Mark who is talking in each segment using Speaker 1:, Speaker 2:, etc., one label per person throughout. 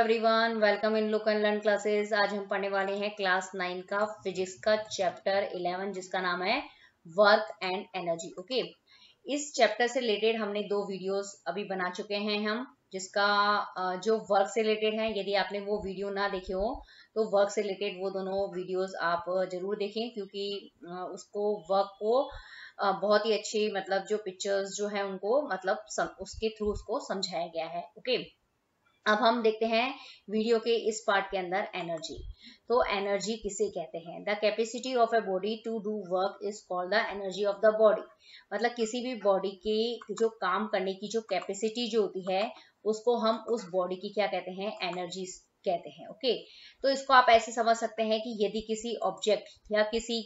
Speaker 1: Everyone, welcome in look and learn classes. आज हम पढ़ने वाले हैं क्लास 9 का फिजिक्स का चैप्टर 11 जिसका नाम है वर्क एंड एनर्जी। ओके, इस चैप्टर से रिलेटेड हमने 2 वीडियोस अभी बना चुके हैं हम, जिसका जो वर्क से रिलेटेड है। यदि आपने वो वीडियो ना देखे हो तो वर्क से रिलेटेड वो दोनों वीडियोस आप जरूर देखें, क्योंकि उसको वर्क को बहुत ही अच्छी मतलब जो पिक्चर्स जो है उनको मतलब उसके थ्रू उसको समझाया गया है। ओके, अब हम देखते हैं वीडियो के इस पार्ट के अंदर एनर्जी। तो एनर्जी किसे कहते हैं? The capacity of a body to do work is called the energy of the body. मतलब किसी भी बॉडी की जो काम करने की जो कैपेसिटी जो होती है उसको हम उस बॉडी की क्या कहते हैं? एनर्जी कहते हैं। ओके, तो इसको आप ऐसे समझ सकते हैं कि यदि किसी ऑब्जेक्ट या किसी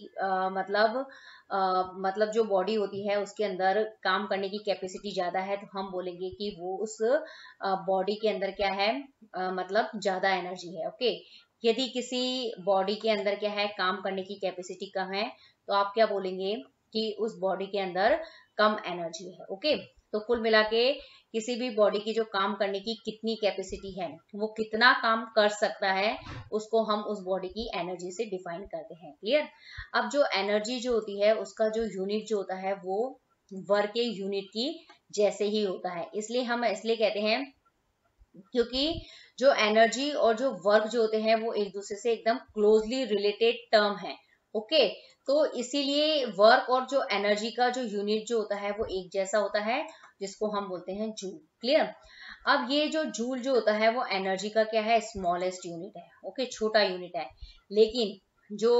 Speaker 1: मतलब जो बॉडी होती है उसके अंदर काम करने की कैपेसिटी ज्यादा है, तो हम बोलेंगे कि वो उस बॉडी के अंदर क्या है, मतलब ज्यादा एनर्जी है। ओके, यदि किसी बॉडी के अंदर क्या है, काम करने की कैपेसिटी कम है, तो आप क्या बोलेंगे कि उस बॉडी के अंदर कम एनर्जी है। ओके, तो कुल मिला के किसी भी बॉडी की जो काम करने की कितनी कैपेसिटी है, वो कितना काम कर सकता है, उसको हम उस बॉडी की एनर्जी से डिफाइन करते हैं। क्लियर? अब जो एनर्जी जो होती है उसका जो यूनिट जो होता है वो वर्क के यूनिट की जैसे ही होता है। इसलिए हम इसलिए कहते हैं क्योंकि जो एनर्जी और जो वर्क जो होते हैं वो एक दूसरे से एकदम क्लोजली रिलेटेड टर्म है। ओके, तो इसीलिए वर्क और जो एनर्जी का जो यूनिट जो होता है वो एक जैसा होता है, जिसको हम बोलते हैं जूल। क्लियर? अब ये जो जूल जो होता है वो एनर्जी का क्या है? स्मॉलेस्ट यूनिट है। ओके, छोटा यूनिट है। लेकिन जो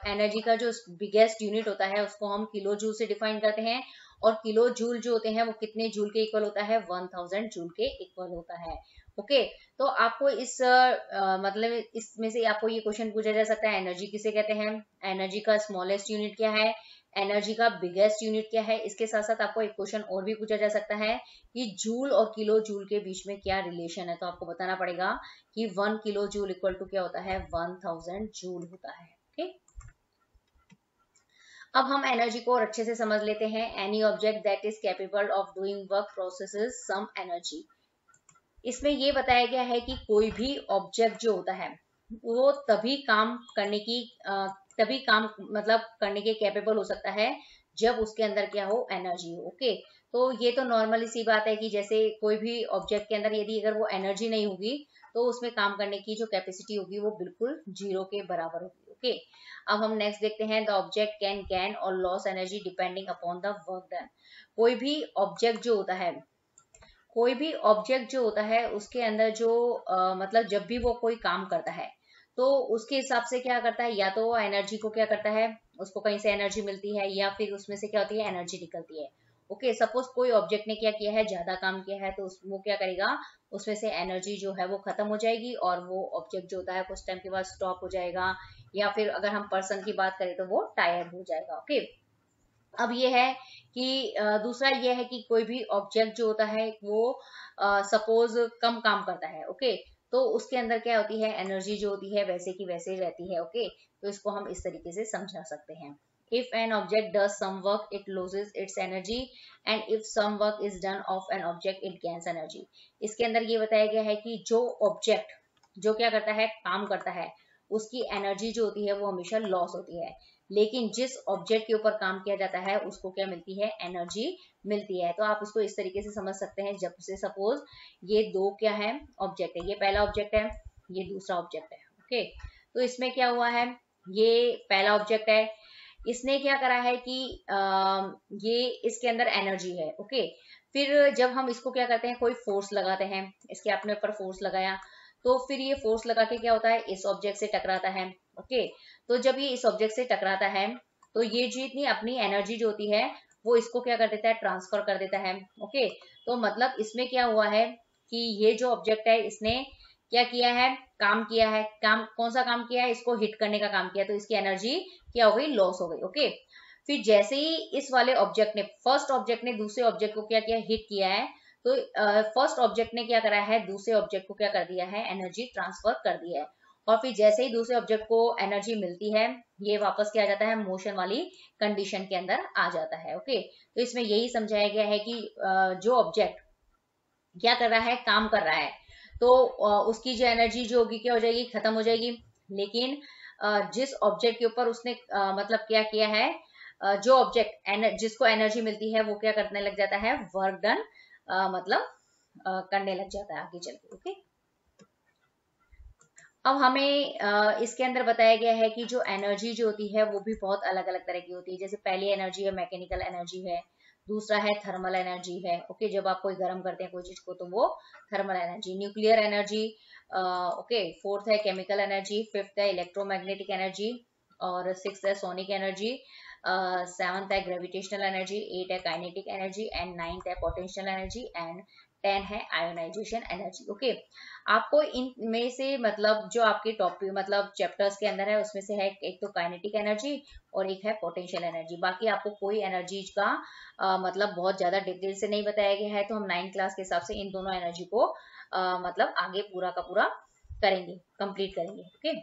Speaker 1: एनर्जी का जो बिगेस्ट यूनिट होता है उसको हम किलो जूल से डिफाइन करते हैं, और किलो जूल जो होते हैं वो कितने जूल के इक्वल होता है? 1000 जूल के इक्वल होता है। ओके, तो आपको इस मतलब इसमें से आपको ये क्वेश्चन पूछा जा सकता है, एनर्जी किसे कहते हैं, एनर्जी का स्मॉलेस्ट यूनिट क्या है, एनर्जी का बिगेस्ट यूनिट क्या है। इसके साथ साथ आपको एक क्वेश्चन और भी पूछा जा सकता है कि जूल और किलो जूल के बीच में क्या रिलेशन है। तो आपको बताना पड़ेगा कि 1 किलो जूल इक्वल टू क्या होता है? 1000 जूल होता है। ओके, अब हम एनर्जी को और अच्छे से समझ लेते हैं। Any object that is capable of doing work processes some energy. इसमें ये बताया गया है कि कोई भी ऑब्जेक्ट जो होता है वो तभी काम करने की तभी काम मतलब करने के कैपेबल हो सकता है जब उसके अंदर क्या हो? एनर्जी हो। ओके, तो ये तो नॉर्मली सी बात है कि जैसे कोई भी ऑब्जेक्ट के अंदर यदि अगर वो एनर्जी नहीं होगी तो उसमें काम करने की जो कैपेसिटी होगी वो बिल्कुल 0 के बराबर होगी। ओके, अब हम नेक्स्ट देखते हैं, द ऑब्जेक्ट कैन गेन और loss energy depending upon the work done. कोई भी ऑब्जेक्ट जो होता है, कोई भी ऑब्जेक्ट जो होता है उसके अंदर जो मतलब जब भी वो कोई काम करता है तो उसके हिसाब से क्या करता है, या तो वो एनर्जी को क्या करता है, उसको कहीं से एनर्जी मिलती है या फिर उसमें से क्या होती है? एनर्जी निकलती है। ओके, सपोज कोई ऑब्जेक्ट ने क्या किया है, ज्यादा काम किया है, तो वो क्या करेगा, उसमें से एनर्जी जो है वो खत्म हो जाएगी और वो ऑब्जेक्ट जो होता है कुछ टाइम के बाद स्टॉप हो जाएगा, या फिर अगर हम पर्सन की बात करें तो वो टायर्ड हो जाएगा। ओके, अब ये है कि दूसरा ये है कि कोई भी ऑब्जेक्ट जो होता है वो सपोज कम काम करता है। ओके, तो उसके अंदर क्या होती है? एनर्जी जो होती है वैसे की वैसे रहती है। ओके, तो इसको हम इस तरीके से समझा सकते हैं। If an object does some work it loses its energy, and if some work is done of an object it gains energy. इसके अंदर ये बताया गया है कि जो ऑब्जेक्ट जो क्या करता है, काम करता है, उसकी एनर्जी जो होती है वो हमेशा लॉस होती है, लेकिन जिस ऑब्जेक्ट के ऊपर काम किया जाता है उसको क्या मिलती है? एनर्जी मिलती है। तो आप इसको इस तरीके से समझ सकते हैं, जब से सपोज ये दो क्या है? ऑब्जेक्ट है, ये पहला ऑब्जेक्ट है, ये दूसरा ऑब्जेक्ट है। ओके, तो इसमें क्या हुआ है, ये पहला ऑब्जेक्ट है, इसने क्या करा है कि ये इसके अंदर एनर्जी है। ओके, फिर जब हम इसको क्या करते हैं, कोई फोर्स लगाते हैं, इसके अपने ऊपर फोर्स लगाया, तो फिर ये फोर्स लगा के क्या होता है? इस ऑब्जेक्ट से टकराता है। ओके, तो जब ये इस ऑब्जेक्ट से टकराता है तो ये जो इतनी अपनी एनर्जी जो होती है वो इसको क्या कर देता है? ट्रांसफर कर देता है। ओके, तो मतलब इसमें क्या हुआ है कि ये जो ऑब्जेक्ट है इसने क्या किया है? काम किया है। काम कौन सा काम किया है? इसको हिट करने का काम किया, तो इसकी एनर्जी क्या हो गई? लॉस हो गई। ओके, फिर जैसे ही इस वाले ऑब्जेक्ट ने, फर्स्ट ऑब्जेक्ट ने दूसरे ऑब्जेक्ट को क्या किया? हिट किया है, तो फर्स्ट ऑब्जेक्ट ने क्या करा है? दूसरे ऑब्जेक्ट को क्या कर दिया है? एनर्जी ट्रांसफर कर दिया है। और फिर जैसे ही दूसरे ऑब्जेक्ट को एनर्जी मिलती है, ये वापस क्या आ जाता है? मोशन वाली कंडीशन के अंदर आ जाता है। ओके, तो इसमें यही समझाया गया है कि जो ऑब्जेक्ट क्या कर रहा है? काम कर रहा है, तो उसकी जो एनर्जी जो होगी क्या हो जाएगी, खत्म हो जाएगी। लेकिन जिस ऑब्जेक्ट के ऊपर उसने मतलब क्या किया है, जो ऑब्जेक्ट जिसको एनर्जी मिलती है वो क्या करने लग जाता है, वर्क डन मतलब करने लग जाता है आगे चल के। ओके, अब हमें इसके अंदर बताया गया है कि जो एनर्जी जो होती है वो भी बहुत अलग अलग तरह की होती है। जैसे पहली एनर्जी है मैकेनिकल एनर्जी है, दूसरा है थर्मल एनर्जी है। ओके, जब आप कोई गर्म करते हैं कोई चीज को तो वो thermal energy, nuclear energy, okay, fourth है केमिकल एनर्जी, फिफ्थ है इलेक्ट्रोमैग्नेटिक एनर्जी, और सिक्स है सोनिक एनर्जी, सेवंथ है ग्रेविटेशनल एनर्जी, एट है काइनेटिक एनर्जी, एंड नाइन्थ है पोटेंशियल एनर्जी, एंड 10 है आयोनाइजेशन एनर्जी। ओके, आपको इनमें से मतलब जो आपके टॉपिक मतलब चैप्टर्स के अंदर है उसमें से है एक तो काइनेटिक एनर्जी और एक है पोटेंशियल एनर्जी। बाकी आपको कोई एनर्जी का मतलब बहुत ज्यादा डिटेल से नहीं बताया गया है, तो हम 9th क्लास के हिसाब से इन दोनों एनर्जी को मतलब आगे पूरा का पूरा करेंगे, कंप्लीट करेंगे। ओके,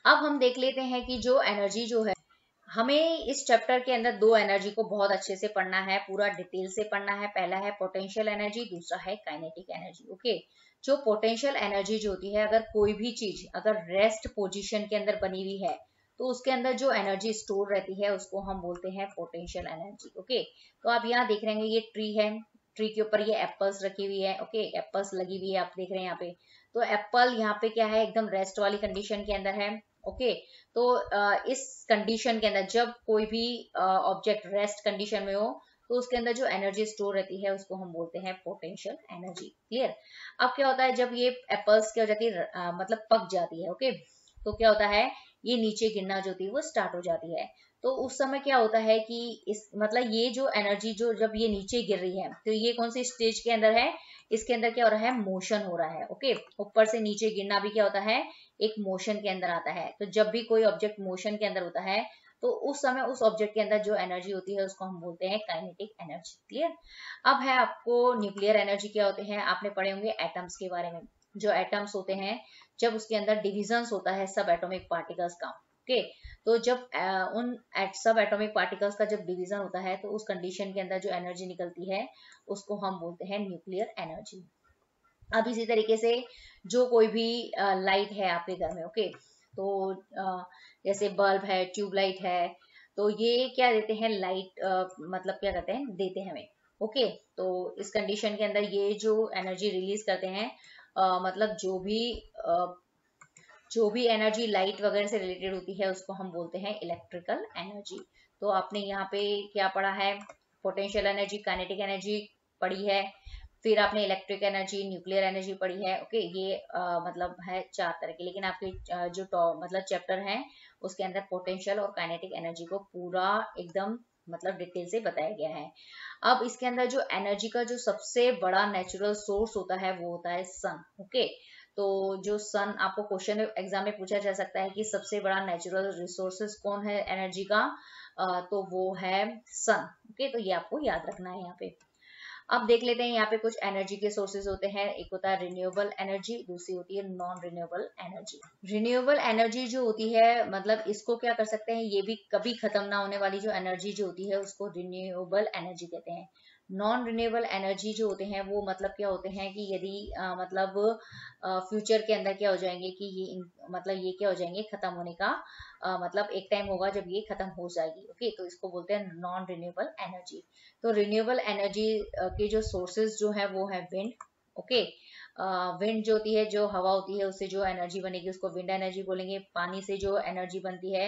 Speaker 1: अब हम देख लेते हैं कि जो एनर्जी जो है, हमें इस चैप्टर के अंदर दो एनर्जी को बहुत अच्छे से पढ़ना है, पूरा डिटेल से पढ़ना है। पहला है पोटेंशियल एनर्जी, दूसरा है काइनेटिक एनर्जी। ओके, जो पोटेंशियल एनर्जी जो होती है, अगर कोई भी चीज अगर रेस्ट पोजीशन के अंदर बनी हुई है तो उसके अंदर जो एनर्जी स्टोर रहती है उसको हम बोलते हैं पोटेंशियल एनर्जी। ओके, तो आप यहाँ देख रहे हैं ये ट्री है, ट्री के ऊपर ये एप्पल्स रखी हुई है। ओके, एप्पल्स लगी हुई है, आप देख रहे हैं यहाँ पे। तो एप्पल यहाँ पे क्या है, एकदम रेस्ट वाली कंडीशन के अंदर है। ओके, तो इस कंडीशन के अंदर जब कोई भी ऑब्जेक्ट रेस्ट कंडीशन में हो तो उसके अंदर जो एनर्जी स्टोर रहती है उसको हम बोलते हैं पोटेंशियल एनर्जी। क्लियर? अब क्या होता है जब ये एप्पल्स क्या हो जाती है मतलब पक जाती है। ओके, तो क्या होता है, ये नीचे गिरना जो होती है वो स्टार्ट हो जाती है। तो उस समय क्या होता है कि इस मतलब ये जो एनर्जी जो जब ये नीचे गिर रही है तो ये कौन सी स्टेज के अंदर है, इसके अंदर क्या हो रहा है, मोशन हो रहा है। ओके, ऊपर से नीचे गिरना भी क्या होता है, एक मोशन के अंदर आता है। तो जब भी कोई ऑब्जेक्ट मोशन के अंदर होता है तो उस समय उस ऑब्जेक्ट के अंदर जो एनर्जी होती है उसको हम बोलते हैं काइनेटिक एनर्जी। क्लियर? अब है आपको न्यूक्लियर एनर्जी क्या होते हैं, आपने पढ़े होंगे एटम्स के बारे में। जो एटम्स होते हैं जब उसके अंदर डिविजन्स होता है सब एटॉमिक पार्टिकल्स का। ओके, तो जब उन सब एटॉमिक पार्टिकल्स का जब डिवीजन होता है तो उस कंडीशन के अंदर जो एनर्जी निकलती है उसको हम बोलते हैं न्यूक्लियर एनर्जी। अब इसी तरीके से जो कोई भी लाइट है आपके घर में, ओके, तो जैसे बल्ब है, ट्यूबलाइट है, तो ये क्या देते हैं, लाइट मतलब क्या करते हैं, देते हैं हमें। ओके, तो इस कंडीशन के अंदर ये जो एनर्जी रिलीज करते हैं मतलब जो भी एनर्जी लाइट वगैरह से रिलेटेड होती है उसको हम बोलते हैं इलेक्ट्रिकल एनर्जी। तो आपने यहाँ पे क्या पढ़ा है, पोटेंशियल एनर्जी, काइनेटिक एनर्जी पढ़ी है, फिर आपने इलेक्ट्रिक एनर्जी, न्यूक्लियर एनर्जी पढ़ी है। ओके, ये मतलब है 4 तरह की, लेकिन आपके जो मतलब चैप्टर है उसके अंदर पोटेंशियल और काइनेटिक एनर्जी को पूरा एकदम मतलब डिटेल से बताया गया है। अब इसके अंदर जो एनर्जी का जो सबसे बड़ा नेचुरल सोर्स होता है वो होता है सन। ओके, तो जो सन, आपको क्वेश्चन एग्जाम में पूछा जा सकता है कि सबसे बड़ा नेचुरल रिसोर्सेज कौन है एनर्जी का, तो वो है सन। ओके, तो ये आपको याद रखना है यहाँ पे। अब देख लेते हैं यहाँ पे कुछ एनर्जी के सोर्सेज होते हैं। एक होता है रिन्यूएबल एनर्जी, दूसरी होती है non renewable energy. Renewable energy जो होती है मतलब इसको क्या कर सकते हैं, ये भी कभी खत्म ना होने वाली जो एनर्जी जो होती है उसको रिन्यूएबल एनर्जी कहते हैं। नॉन रिन्यूएबल एनर्जी जो होते हैं वो मतलब क्या होते हैं कि यदि मतलब फ्यूचर के अंदर क्या हो जाएंगे कि मतलब ये क्या हो जाएंगे, खत्म होने का मतलब एक टाइम होगा जब ये खत्म हो जाएगी। ओके, तो इसको बोलते हैं नॉन रिन्यूएबल एनर्जी। तो रिन्यूएबल एनर्जी के जो सोर्सेज जो है वो है विंड। ओके, विंड जो होती है, जो हवा होती है उससे जो एनर्जी बनेगी उसको विंड एनर्जी बोलेंगे। पानी से जो एनर्जी बनती है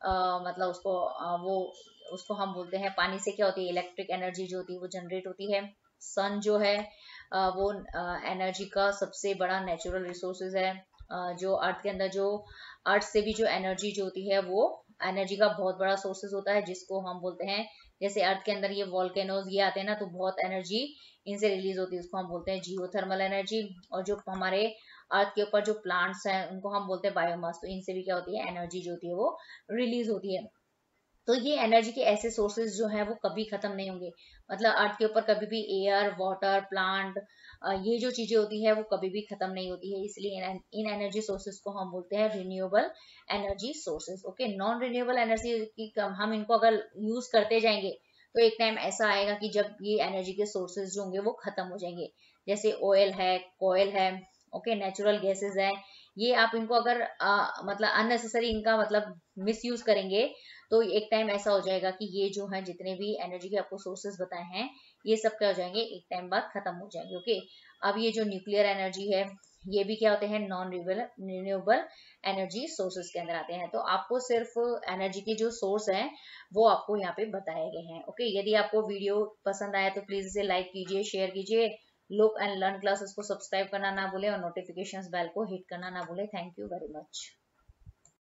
Speaker 1: मतलब उसको वो उसको हम बोलते हैं, पानी से क्या होती है, इलेक्ट्रिक एनर्जी जो होती है वो जनरेट होती है। सन जो है वो एनर्जी का सबसे बड़ा नेचुरल रिसोर्सेज है। जो अर्थ के अंदर जो अर्थ से भी जो एनर्जी जो होती है वो एनर्जी का बहुत बड़ा सोर्सेज होता है, जिसको हम बोलते हैं, जैसे अर्थ के अंदर ये वॉल्केनोज ये आते हैं ना, तो बहुत एनर्जी इनसे रिलीज होती है, उसको हम बोलते हैं जियोथर्मल एनर्जी। और जो हमारे अर्थ के ऊपर जो प्लांट्स हैं उनको हम बोलते हैं बायोमास, तो इनसे भी क्या होती है, एनर्जी जो होती है वो रिलीज होती है। तो ये एनर्जी के ऐसे सोर्सेज जो है वो कभी खत्म नहीं होंगे। मतलब अर्थ के ऊपर कभी भी एयर, वाटर, प्लांट, ये जो चीजें होती है वो कभी भी खत्म नहीं होती है, इसलिए इन एनर्जी सोर्सेज को हम बोलते हैं renewable energy sources. Okay, non renewable energy की हम इनको अगर यूज करते जाएंगे तो एक टाइम ऐसा आएगा कि जब ये एनर्जी के सोर्सेज जो होंगे वो खत्म हो जाएंगे। जैसे ऑयल है, कोयल है, ओके, नेचुरल गैसेस है, ये आप इनको अगर मतलब अननेसेसरी इनका मतलब मिस यूज करेंगे तो एक टाइम ऐसा हो जाएगा कि ये जो है जितने भी एनर्जी के आपको सोर्सेस बताए हैं ये सब क्या हो जाएंगे, एक टाइम बाद खत्म हो जाएंगे। ओके, अब ये जो न्यूक्लियर एनर्जी है ये भी क्या होते हैं, नॉन रिन्यूएबल एनर्जी सोर्सेस के अंदर आते हैं। तो आपको सिर्फ एनर्जी के जो सोर्स हैं वो आपको यहाँ पे बताए गए हैं। ओके, यदि आपको वीडियो पसंद आया तो प्लीज इसे लाइक कीजिए, शेयर कीजिए, लुक एंड लर्न क्लासेस को सब्सक्राइब करना ना भूले और नोटिफिकेशंस बेल को हिट करना ना भूले। Thank you very much.